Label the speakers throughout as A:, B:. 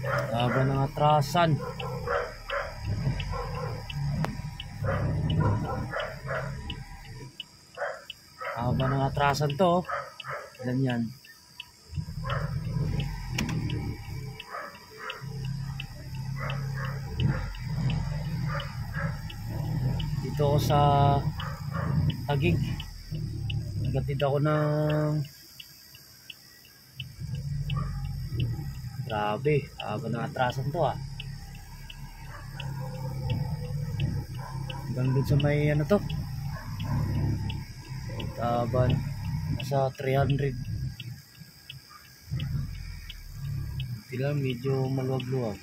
A: Haba ng atrasan. Haba ng atrasan to. Ilan yan? Dito ako sa Taguig. Nagatid ako ng grabe, haba ng atrasan to ah. Hanggang dun sa may ano to, taban nasa 300. Sila medyo maluwag-luwag.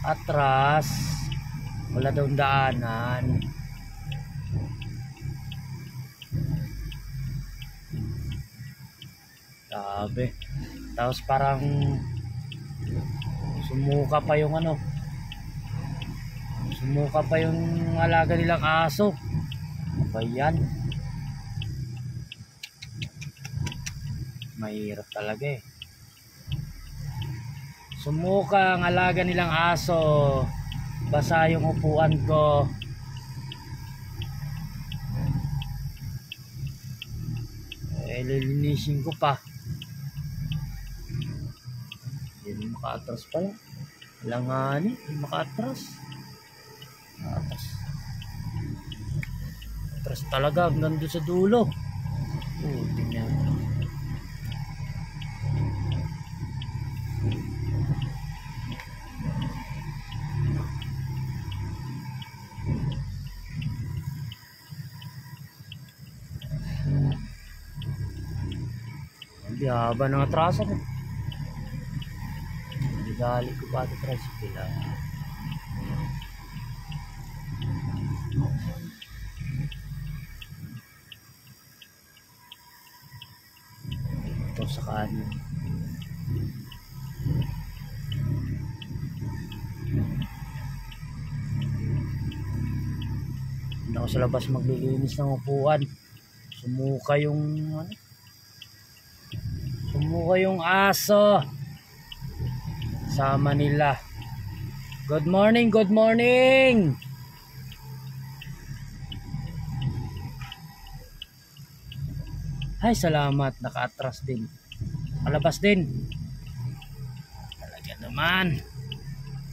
A: Atras, wala daw daanan. Grabe. Tapos parang sumuka pa yung ano, sumuka pa yung alaga nilang aso. Apa yan? Mahirap talaga eh. Sumuka ang alaga nilang aso. Basa yung upuan ko. Lilinisin ko pa. Hindi maka-atras pala. Langanin, hindi maka-atras. Atras talaga hanggang doon sa dulo. Tingnan. Hindi haba ng atrasan eh. Dali ko pa ito tricycle ah. Ito sa kanin. Hindi ako sa labas maglilinis ng upuan. Sumuka yung ano? Sumuka yung aso. Sama nila. Good morning, good morning. Ay, salamat, naka-atras din. Palabas din. Talaga naman.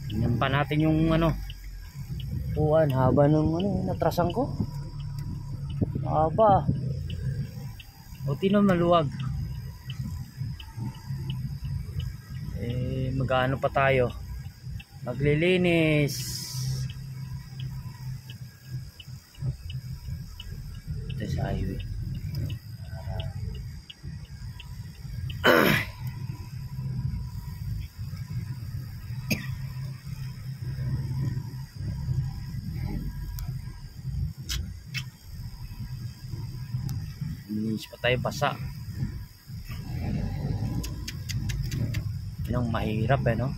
A: Tingnan pa natin yung ano, upuan, haba ng ano, natrasan ko. Haba. Buti na maluwag. Mag-ano pa tayo, maglilinis. Ito sa highway. Linis pa tayo, basa. Yung mahirap eh no,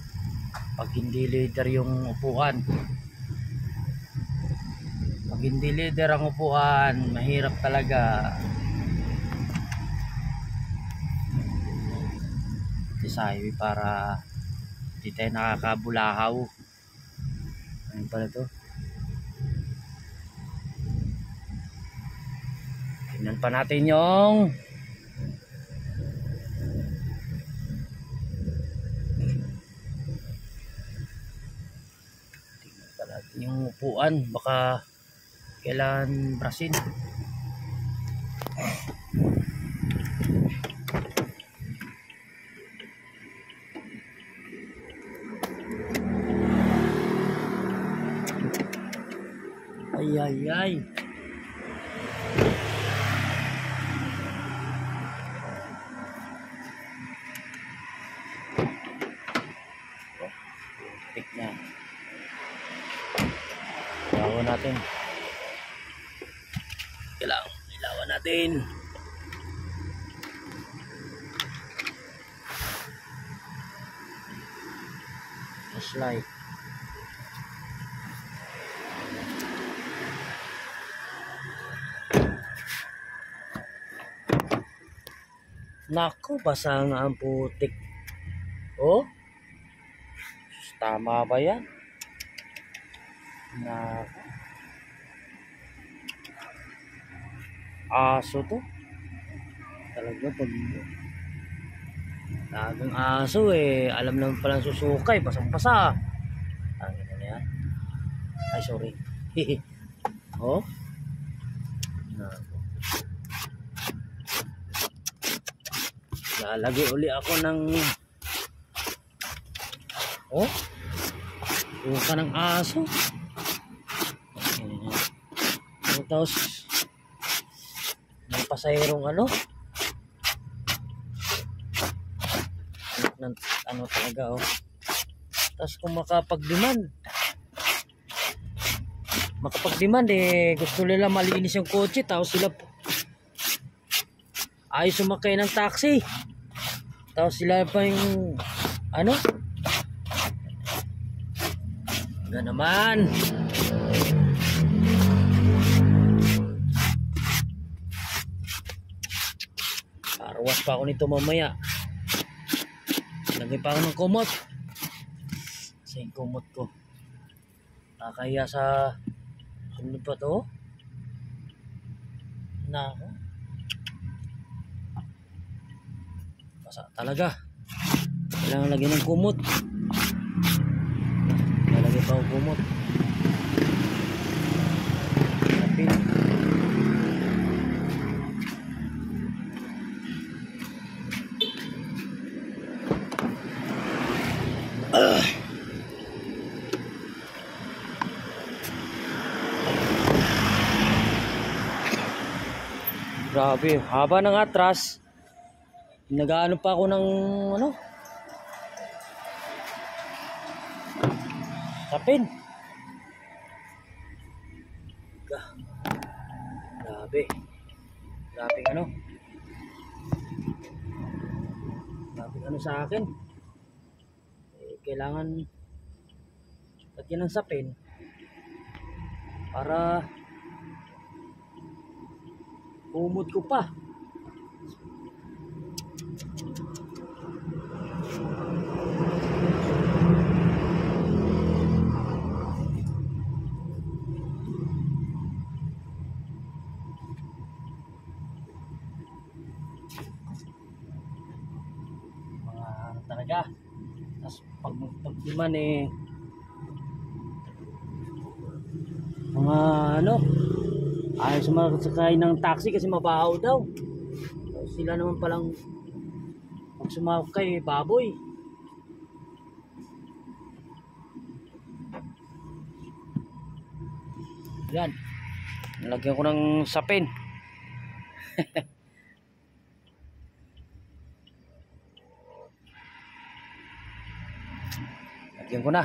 A: pag hindi leader yung upuan. Pag hindi leader ang upuan, mahirap talaga. Ito sa highway para hindi tayo nakakabulahaw. Ano pala to? Tingnan pa natin yung upuan, baka kailangan brasin. Ay. Tik na. Ilawan natin. Ilawan natin. Flashlight. Naku, basa nga ang putik. Oh, tama ba yan? Naku, aso to. Talaga pag lagang aso eh, alam naman palang susukay, basang-basa. Ang ina na yan. Ay, sorry. Oh, naku. Lalagay uli ako ng suka ng aso. Ayan. Tapos may pasayrong ano talaga Tapos kung makapag-demand gusto nila malinis yung kotse, tapos sila ayos sumakay ng taxi, tapos sila pa yung hanggang naman. Parawas pa ako nito mamaya. Lagay pa ako ng kumot. Kasi yung kumot ko nakakaya sa sunod pa to. Nako, basa talaga. Kailangan lagyan ng kumot. Lalagay pa ako kumot. Lapin. Grabe, haba ng atras. Nag-aano pa ako ng tapin. Grabe. Grabe sa akin. Kailangan lagyan ng sapin para kumot ko pa. Talaga. Tapos pag-diman mga ayaw sumakay ng taxi kasi mabaho daw. Tapos sila naman palang pag sumakay baboy. Yan, nalagyan ko ng sapin. Lagyan ko na.